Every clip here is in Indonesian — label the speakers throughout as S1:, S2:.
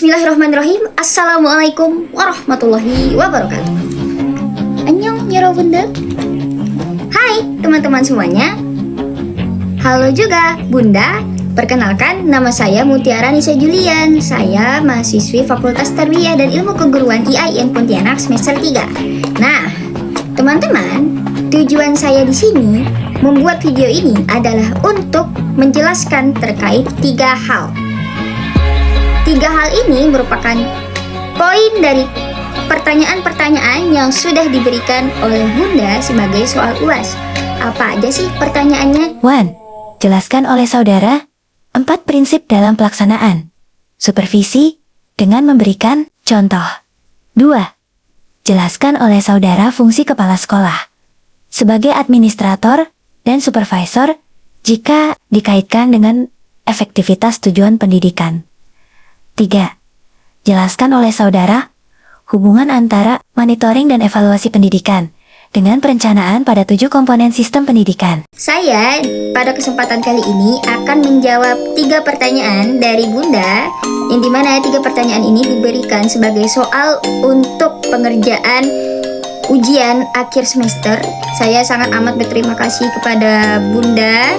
S1: Bismillahirrahmanirrahim. Assalamualaikum warahmatullahi wabarakatuh. Annyeong yoro bunda. Hai teman-teman semuanya. Halo juga bunda. Perkenalkan, nama saya Mutiara Nisa Julian. Saya mahasiswi Fakultas Tarbiyah dan Ilmu Keguruan IAIN Pontianak semester 3. Nah, teman-teman, tujuan saya di sini membuat video ini adalah untuk menjelaskan terkait 3 hal. 3 hal ini merupakan poin dari pertanyaan-pertanyaan yang sudah diberikan oleh Bunda sebagai soal UAS. Apa aja sih pertanyaannya?
S2: 1. Jelaskan oleh saudara 4 prinsip dalam pelaksanaan supervisi dengan memberikan contoh. 2. Jelaskan oleh saudara fungsi kepala sekolah sebagai administrator dan supervisor jika dikaitkan dengan efektivitas tujuan pendidikan. 3. Jelaskan oleh saudara hubungan antara monitoring dan evaluasi pendidikan dengan perencanaan pada 7 komponen sistem pendidikan.
S1: Saya pada kesempatan kali ini akan menjawab 3 pertanyaan dari Bunda, yang dimana 3 pertanyaan ini diberikan sebagai soal untuk pengerjaan ujian akhir semester. Saya sangat amat berterima kasih kepada Bunda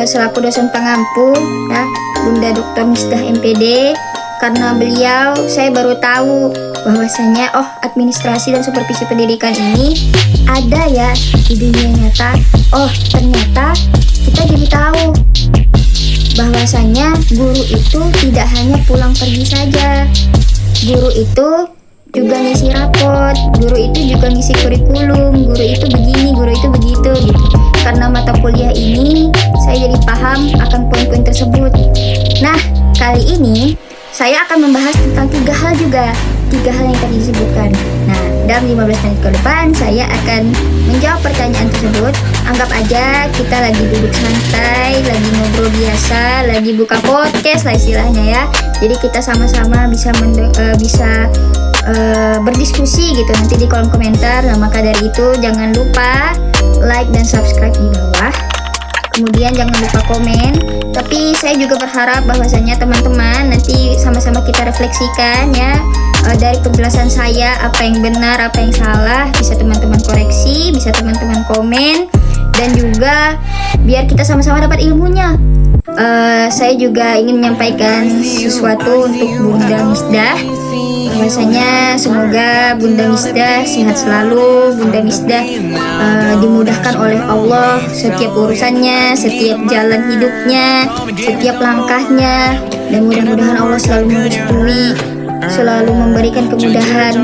S1: selaku dosen pengampu, ya, Bunda Dr. Misdah MPD. Karena beliau, saya baru tahu bahwasanya administrasi dan supervisi pendidikan ini ada ya di dunia nyata. Ternyata kita jadi tahu bahwasanya guru itu tidak hanya pulang pergi saja. Guru itu juga ngisi rapot, guru itu juga ngisi kurikulum, guru itu begini, guru itu begitu gitu. Karena mata kuliah ini saya jadi paham akan poin-poin tersebut. Nah, kali ini saya akan membahas tentang 3 hal juga, 3 hal yang tadi disebutkan. Nah, dalam 15 menit ke depan saya akan menjawab pertanyaan tersebut. Anggap aja kita lagi duduk santai, lagi ngobrol biasa, lagi buka podcast lah istilahnya ya. Jadi kita sama-sama bisa berdiskusi gitu nanti di kolom komentar. Nah, maka dari itu jangan lupa like dan subscribe di bawah. Kemudian jangan lupa komen. Tapi saya juga berharap bahwasanya teman-teman nanti sama-sama kita refleksikan ya, dari penjelasan saya apa yang benar, apa yang salah, bisa teman-teman koreksi, bisa teman-teman komen, dan juga biar kita sama-sama dapat ilmunya. Saya juga ingin menyampaikan sesuatu untuk Bunda Misdah. Bahwasanya semoga Bunda Misdah sehat selalu, Bunda Misdah dimudahkan oleh Allah setiap urusannya, setiap jalan hidupnya, setiap langkahnya, dan mudah-mudahan Allah selalu merestui, selalu memberikan kemudahan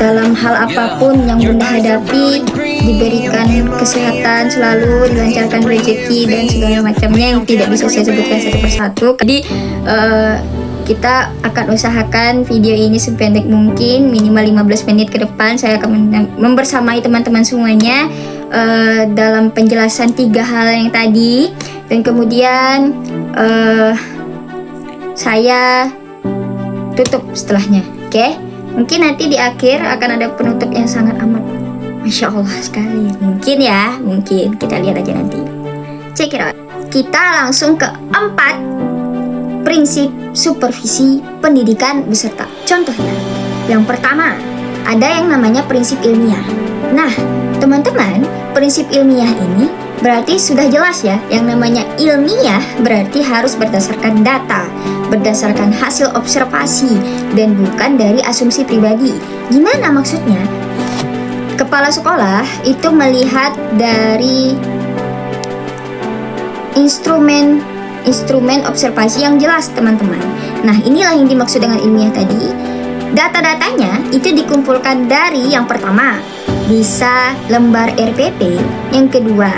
S1: dalam hal apapun yang Bunda hadapi, diberikan kesehatan selalu, dilancarkan rezeki dan segala macamnya yang tidak bisa saya sebutkan satu persatu. Jadi kita akan usahakan video ini sependek mungkin, minimal 15 menit ke depan saya akan membersamai teman-teman semuanya dalam penjelasan 3 hal yang tadi. Dan kemudian saya tutup setelahnya. Oke? Mungkin nanti di akhir akan ada penutup yang sangat amat Masya Allah sekali. Mungkin ya, mungkin kita lihat aja nanti. Check it out. Kita langsung ke 4 prinsip supervisi pendidikan beserta contohnya. Yang pertama, ada yang namanya prinsip ilmiah. Nah, teman-teman, prinsip ilmiah ini berarti sudah jelas ya. Yang namanya ilmiah berarti harus berdasarkan data, berdasarkan hasil observasi, dan bukan dari asumsi pribadi. Gimana maksudnya? Kepala sekolah itu melihat dari instrumen observasi yang jelas, teman-teman. Nah, inilah yang dimaksud dengan ilmiah tadi. Data-datanya itu dikumpulkan dari yang pertama, bisa lembar RPP, yang kedua,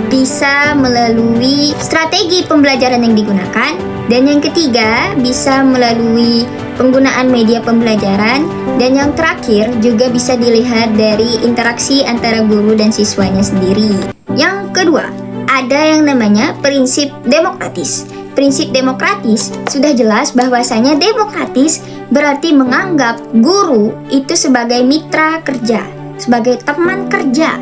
S1: bisa melalui strategi pembelajaran yang digunakan, dan yang ketiga, bisa melalui penggunaan media pembelajaran, dan yang terakhir juga bisa dilihat dari interaksi antara guru dan siswanya sendiri. Yang kedua, ada yang namanya prinsip demokratis. Prinsip demokratis sudah jelas bahwasanya demokratis berarti menganggap guru itu sebagai mitra kerja, sebagai teman kerja,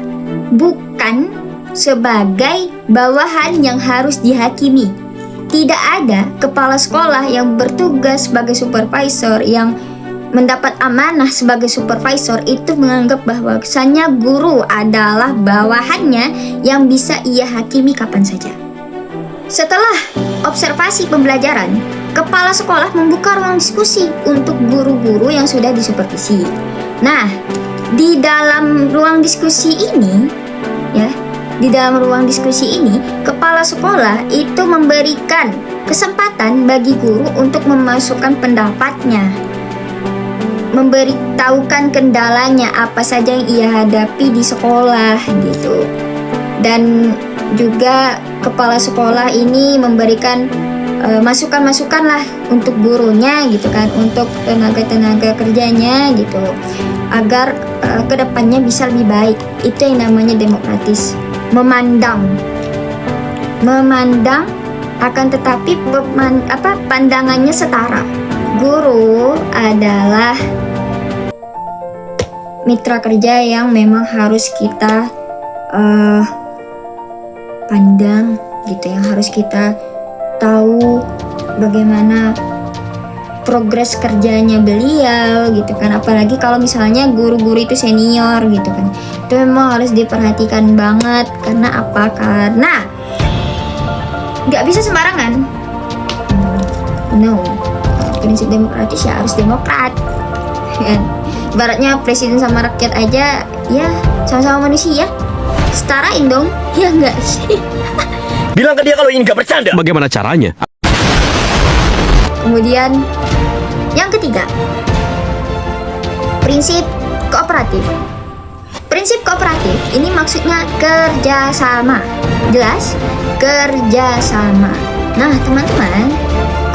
S1: bukan sebagai bawahan yang harus dihakimi. tidak ada kepala sekolah yang bertugas sebagai supervisor, yang mendapat amanah sebagai supervisor itu menganggap bahwasannya guru adalah bawahannya yang bisa ia hakimi kapan saja. Setelah observasi pembelajaran, kepala sekolah membuka ruang diskusi untuk guru-guru yang sudah disupervisi. Nah, di dalam ruang diskusi ini, kepala sekolah itu memberikan kesempatan bagi guru untuk memasukkan pendapatnya, memberitahukan kendalanya apa saja yang ia hadapi di sekolah gitu. Dan juga kepala sekolah ini memberikan masukan-masukan lah untuk gurunya gitu kan, untuk tenaga-tenaga kerjanya gitu, agar kedepannya bisa lebih baik. Itu yang namanya demokratis. Memandang akan tetapi pandangannya setara. Guru adalah mitra kerja yang memang harus kita pandang gitu, yang harus kita tahu bagaimana progres kerjanya beliau gitu kan. Apalagi kalau misalnya guru-guru itu senior gitu kan, itu memang harus diperhatikan banget. Karena apa? Karena nggak bisa sembarangan. No, prinsip demokratis ya harus demokrat. Ibaratnya presiden sama rakyat aja ya sama-sama manusia, setarain dong, ya enggak sih?
S3: Bilang ke dia kalau ini nggak bercanda. Bagaimana caranya?
S1: Kemudian yang ketiga, prinsip kooperatif. Prinsip kooperatif ini maksudnya kerjasama. Jelas? Kerjasama. Nah teman-teman,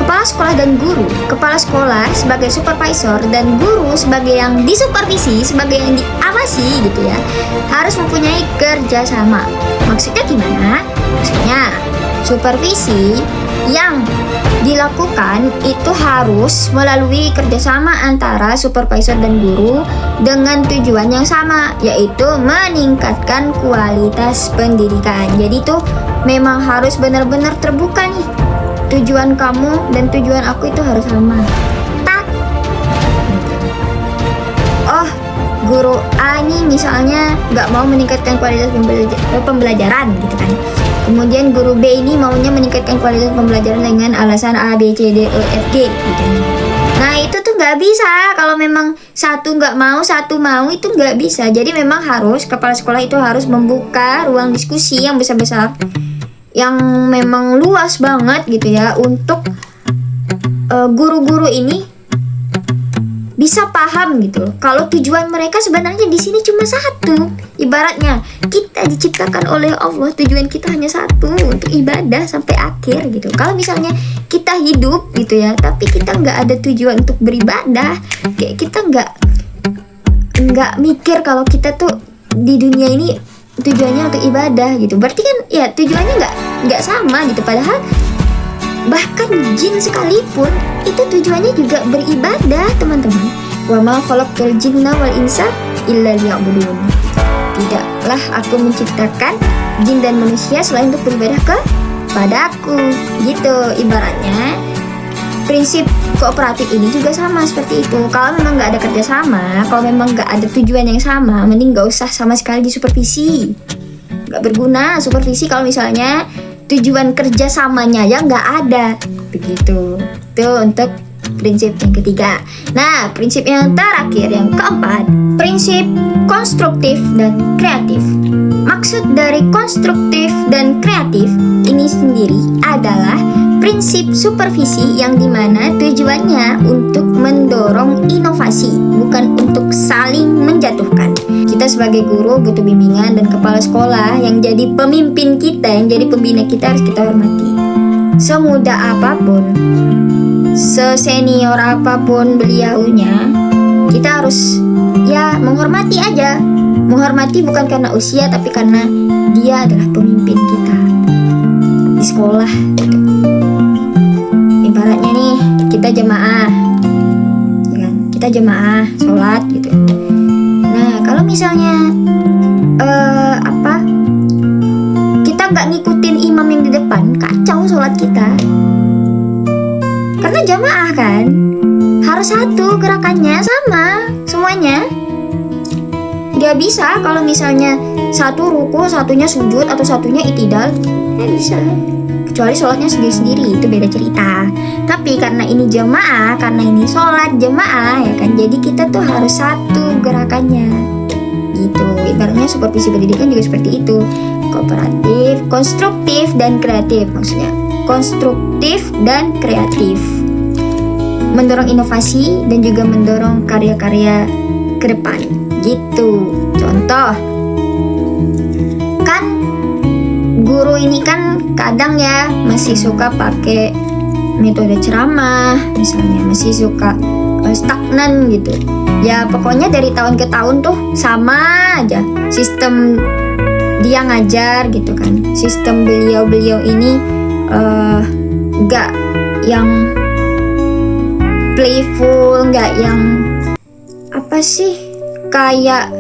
S1: kepala sekolah dan guru, kepala sekolah sebagai supervisor dan guru sebagai yang disupervisi, sebagai yang diawasi gitu ya, harus mempunyai kerjasama. Maksudnya gimana? Maksudnya supervisi yang dilakukan itu harus melalui kerjasama antara supervisor dan guru dengan tujuan yang sama, yaitu meningkatkan kualitas pendidikan. Jadi tuh memang harus benar-benar terbuka nih. Tujuan kamu dan tujuan aku itu harus sama. Tak. Oh, guru A ini misalnya nggak mau meningkatkan kualitas pembelajaran gitu kan. Kemudian guru B ini maunya meningkatkan kualitas pembelajaran dengan alasan A, B, C, D, E, F, G gitu. Nah itu tuh nggak bisa. Kalau memang satu nggak mau, satu mau, itu nggak bisa. Jadi memang harus, kepala sekolah itu harus membuka ruang diskusi yang besar-besar, yang memang luas banget gitu ya, untuk guru-guru ini bisa paham gitu kalau tujuan mereka sebenarnya di sini cuma satu. Ibaratnya kita diciptakan oleh Allah, tujuan kita hanya satu, untuk ibadah sampai akhir gitu. Kalau misalnya kita hidup gitu ya, tapi kita nggak ada tujuan untuk beribadah, kayak kita nggak mikir kalau kita tuh di dunia ini tujuannya untuk ibadah gitu, berarti kan ya tujuannya nggak sama gitu. Padahal bahkan jin sekalipun itu tujuannya juga beribadah, teman-teman. Wa ma khalaqtul jinna wal insa illa liya'budun. Tidaklah aku menciptakan jin dan manusia selain untuk beribadah kepadaku gitu. Ibaratnya prinsip kooperatif ini juga sama seperti itu. Kalau memang nggak ada kerjasama, kalau memang nggak ada tujuan yang sama, mending nggak usah sama sekali disupervisi. Nggak berguna supervisi kalau misalnya tujuan kerjasamanya ya nggak ada, begitu. Itu untuk prinsip yang ketiga. Nah, prinsip yang terakhir, yang keempat, prinsip konstruktif dan kreatif. Maksud dari konstruktif dan kreatif ini sendiri adalah prinsip supervisi yang dimana tujuannya untuk mendorong inovasi, bukan untuk saling menjatuhkan. Kita sebagai guru butuh bimbingan, dan kepala sekolah yang jadi pemimpin kita, yang jadi pembina kita, harus kita hormati. Semuda apapun, sesenior apapun beliaunya, kita harus ya menghormati aja. Menghormati bukan karena usia, tapi karena dia adalah pemimpin kita di sekolah gitu. Ibaratnya nih, kita jemaah ya, kita jemaah sholat gitu. Nah kalau misalnya kita nggak ngikutin imam yang di depan, kacau sholat kita. satu gerakannya sama semuanya. Gak bisa kalau misalnya satu ruku, satunya sujud, atau satunya itidal, gak bisa. Kecuali sholatnya sendiri-sendiri, itu beda cerita. Tapi karena ini jemaah, karena ini sholat jemaah, ya kan, jadi kita tuh harus satu gerakannya gitu. Ibaratnya supervisi pendidikan juga seperti itu. Kooperatif, konstruktif, dan kreatif. Maksudnya konstruktif dan kreatif, mendorong inovasi dan juga mendorong karya-karya ke depan gitu. Contoh, kan guru ini kan kadang ya masih suka pakai metode ceramah, misalnya masih suka stagnan gitu. Ya pokoknya dari tahun ke tahun tuh sama aja sistem dia ngajar gitu kan. Sistem beliau ini gak yang playful, gak yang apa sih, kayak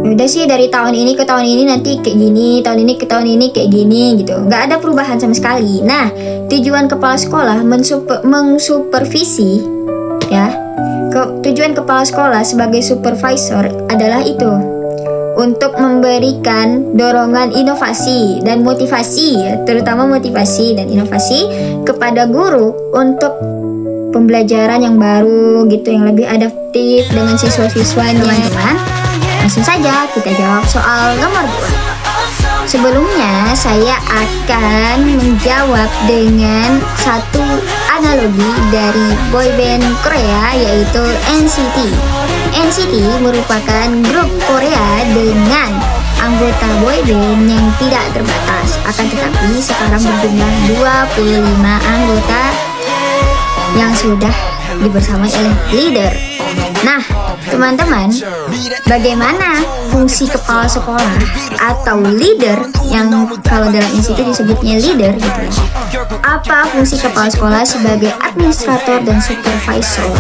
S1: udah sih dari tahun ini ke tahun ini nanti kayak gini, tahun ini ke tahun ini kayak gini gitu. Gak ada perubahan sama sekali. Nah, tujuan kepala sekolah mengsupervisi ya. Tujuan kepala sekolah sebagai supervisor adalah itu, untuk memberikan dorongan inovasi dan motivasi ya, terutama motivasi dan inovasi kepada guru untuk pembelajaran yang baru gitu, yang lebih adaptif dengan siswa-siswanya. Teman-teman, langsung saja kita jawab soal nomor 2. Sebelumnya saya akan menjawab dengan satu analogi dari boyband Korea, yaitu NCT. NCT merupakan grup Korea dengan anggota boyband yang tidak terbatas. Akan tetapi sekarang berjumlah 25 anggota yang sudah dibersamai oleh leader. Nah, teman-teman, bagaimana fungsi kepala sekolah atau leader, yang kalau dalam institut disebutnya leader gitu ya. Apa fungsi kepala sekolah sebagai administrator dan supervisor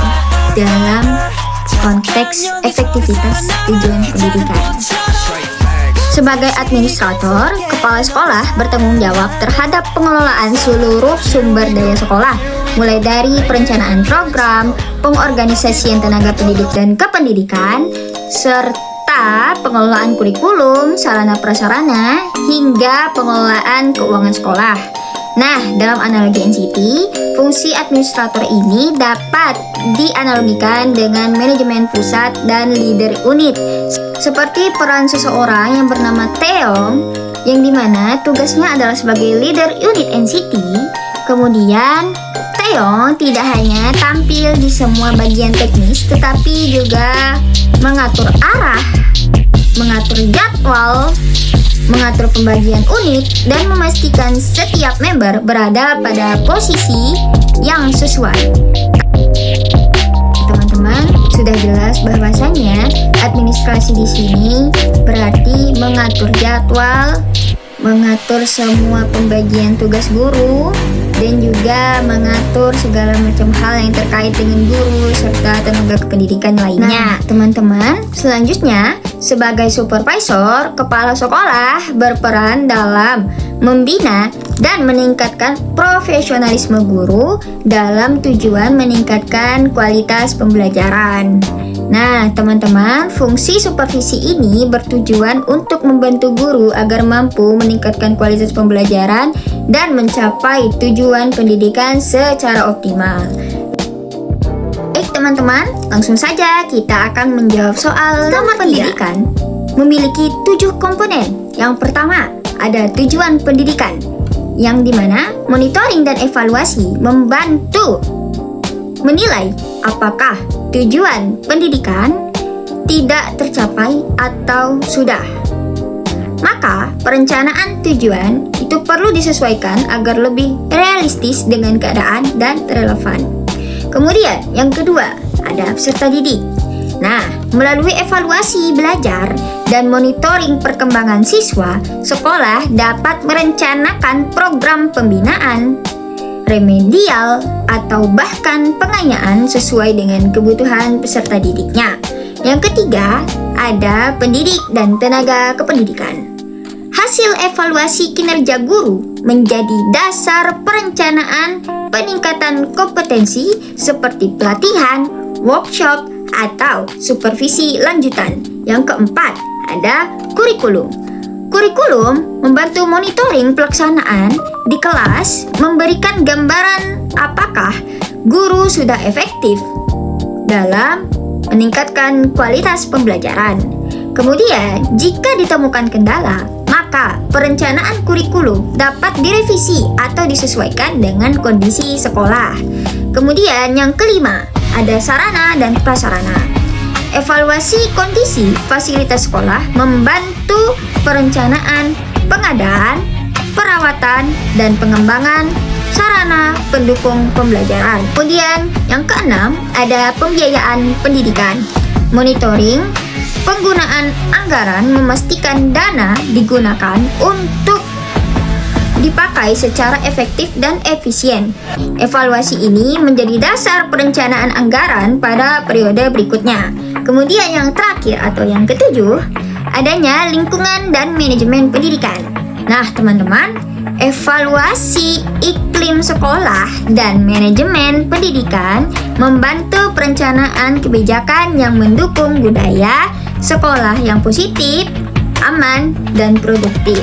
S1: dalam konteks efektivitas tujuan pendidikan? Sebagai administrator, kepala sekolah bertanggung jawab terhadap pengelolaan seluruh sumber daya sekolah, mulai dari perencanaan program, pengorganisasian tenaga pendidik dan kependidikan, serta pengelolaan kurikulum, sarana prasarana, hingga pengelolaan keuangan sekolah. Nah, dalam analogi NCT, fungsi administrator ini dapat dianalogikan dengan manajemen pusat dan leader unit. Seperti peran seseorang yang bernama Taeyong, yang dimana tugasnya adalah sebagai leader unit NCT. Kemudian, Taeyong tidak hanya tampil di semua bagian teknis, tetapi juga mengatur arah, mengatur jadwal, mengatur pembagian unit, dan memastikan setiap member berada pada posisi yang sesuai. Teman-teman, sudah jelas bahwasanya administrasi di sini berarti mengatur jadwal, mengatur semua pembagian tugas guru, dan juga mengatur segala macam hal yang terkait dengan guru serta tenaga kependidikan lainnya. Nah, teman-teman, selanjutnya sebagai supervisor, kepala sekolah berperan dalam membina dan meningkatkan profesionalisme guru dalam tujuan meningkatkan kualitas pembelajaran. Nah, teman-teman, fungsi supervisi ini bertujuan untuk membantu guru agar mampu meningkatkan kualitas pembelajaran dan mencapai tujuan pendidikan secara optimal. Baik, teman-teman, langsung saja kita akan menjawab soal nomor pendidikan. Memiliki 7 komponen. Yang pertama, ada tujuan pendidikan, yang dimana monitoring dan evaluasi membantu menilai apakah tujuan pendidikan tidak tercapai atau sudah. Maka perencanaan tujuan itu perlu disesuaikan agar lebih realistis dengan keadaan dan relevan. Kemudian yang kedua, ada peserta didik. Nah, melalui evaluasi belajar dan monitoring perkembangan siswa, sekolah dapat merencanakan program pembinaan, remedial, atau bahkan pengayaan sesuai dengan kebutuhan peserta didiknya. Yang ketiga, ada pendidik dan tenaga kependidikan. Hasil evaluasi kinerja guru menjadi dasar perencanaan peningkatan kompetensi seperti pelatihan, workshop, atau supervisi lanjutan. Yang keempat, ada kurikulum. Kurikulum membantu monitoring pelaksanaan di kelas, memberikan gambaran apakah guru sudah efektif dalam meningkatkan kualitas pembelajaran. Kemudian, jika ditemukan kendala, maka perencanaan kurikulum dapat direvisi atau disesuaikan dengan kondisi sekolah. Kemudian yang kelima, ada sarana dan prasarana. Evaluasi kondisi fasilitas sekolah membantu perencanaan, pengadaan, perawatan, dan pengembangan sarana pendukung pembelajaran. Kemudian yang keenam, ada pembiayaan pendidikan. Monitoring penggunaan anggaran, memastikan dana digunakan untuk dipakai secara efektif dan efisien. Evaluasi ini menjadi dasar perencanaan anggaran pada periode berikutnya. Kemudian yang terakhir atau yang ketujuh, adanya lingkungan dan manajemen pendidikan. Nah, teman-teman, evaluasi iklim sekolah dan manajemen pendidikan membantu perencanaan kebijakan yang mendukung budaya sekolah yang positif, aman, dan produktif.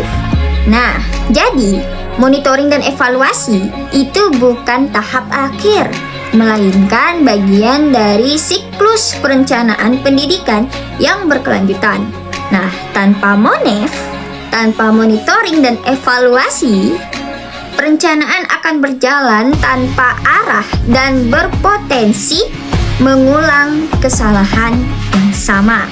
S1: Nah, jadi monitoring dan evaluasi itu bukan tahap akhir, melainkan bagian dari siklus perencanaan pendidikan yang berkelanjutan. Nah, tanpa MONEF, tanpa monitoring dan evaluasi, perencanaan akan berjalan tanpa arah dan berpotensi mengulang kesalahan yang sama.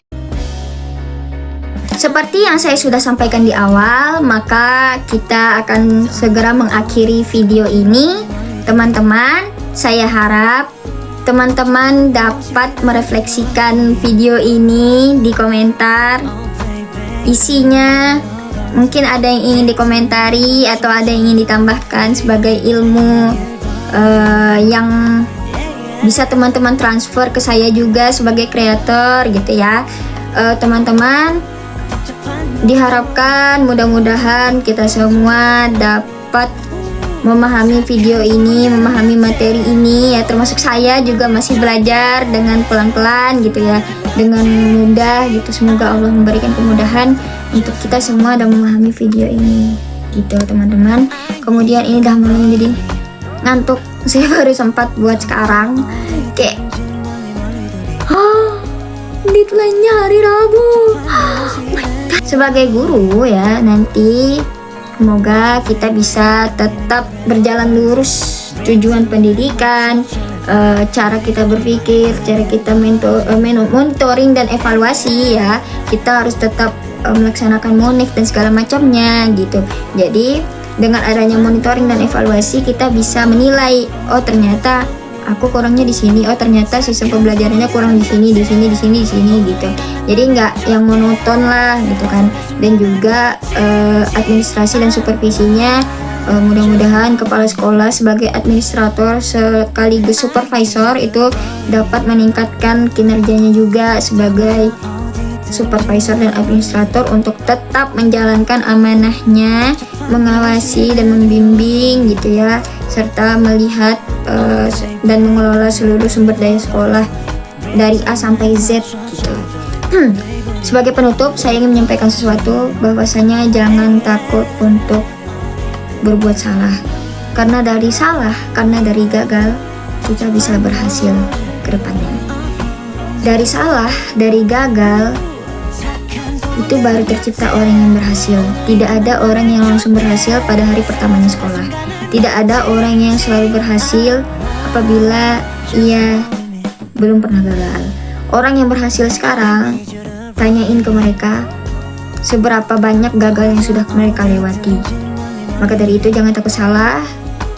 S1: Seperti yang saya sudah sampaikan di awal, maka kita akan segera mengakhiri video ini. Teman-teman, saya harap teman-teman dapat merefleksikan video ini di komentar. Isinya mungkin ada yang ingin dikomentari atau ada yang ingin ditambahkan sebagai ilmu yang bisa teman-teman transfer ke saya juga sebagai kreator gitu ya. Teman-teman, diharapkan mudah-mudahan kita semua dapat memahami video ini, memahami materi ini ya, termasuk saya juga masih belajar dengan pelan-pelan gitu ya, dengan mudah gitu. Semoga Allah memberikan kemudahan untuk kita semua dalam memahami video ini gitu teman-teman. Kemudian ini dah malam jadi ngantuk, saya baru sempat buat sekarang kayak deadline-nya hari Rabu. Sebagai guru ya, nanti semoga kita bisa tetap berjalan lurus tujuan pendidikan, cara kita berpikir, cara kita monitoring dan evaluasi ya. Kita harus tetap melaksanakan MONEF dan segala macamnya gitu. Jadi dengan adanya monitoring dan evaluasi kita bisa menilai, oh ternyata aku kurangnya di sini, oh ternyata sistem pembelajarannya kurang di sini gitu. Jadi nggak yang monoton lah gitu kan. Dan juga administrasi dan supervisinya, mudah-mudahan kepala sekolah sebagai administrator sekaligus supervisor itu dapat meningkatkan kinerjanya juga sebagai supervisor dan administrator untuk tetap menjalankan amanahnya, mengawasi dan membimbing gitu ya, serta melihat dan mengelola seluruh sumber daya sekolah dari A sampai Z gitu. Sebagai penutup, saya ingin menyampaikan sesuatu, bahwasanya jangan takut untuk berbuat salah, karena dari gagal kita bisa berhasil ke depannya. Dari salah, dari gagal itu baru tercipta orang yang berhasil. Tidak ada orang yang langsung berhasil pada hari pertamanya sekolah. Tidak ada orang yang selalu berhasil apabila ia belum pernah gagal. Orang yang berhasil sekarang, tanyain ke mereka seberapa banyak gagal yang sudah mereka lewati. Maka dari itu jangan takut salah,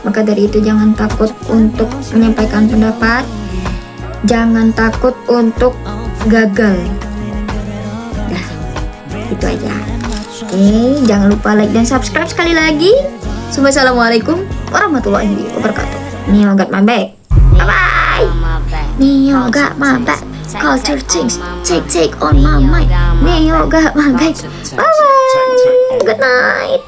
S1: maka dari itu jangan takut untuk menyampaikan pendapat, jangan takut untuk gagal. Dah, itu aja. Oke, jangan lupa like dan subscribe sekali lagi. Wassalamualaikum warahmatullahi wabarakatuh. Neo got my back. Bye bye. Neo got my back. Culture things take on my mind. Neo got my back. Bye bye. Good night.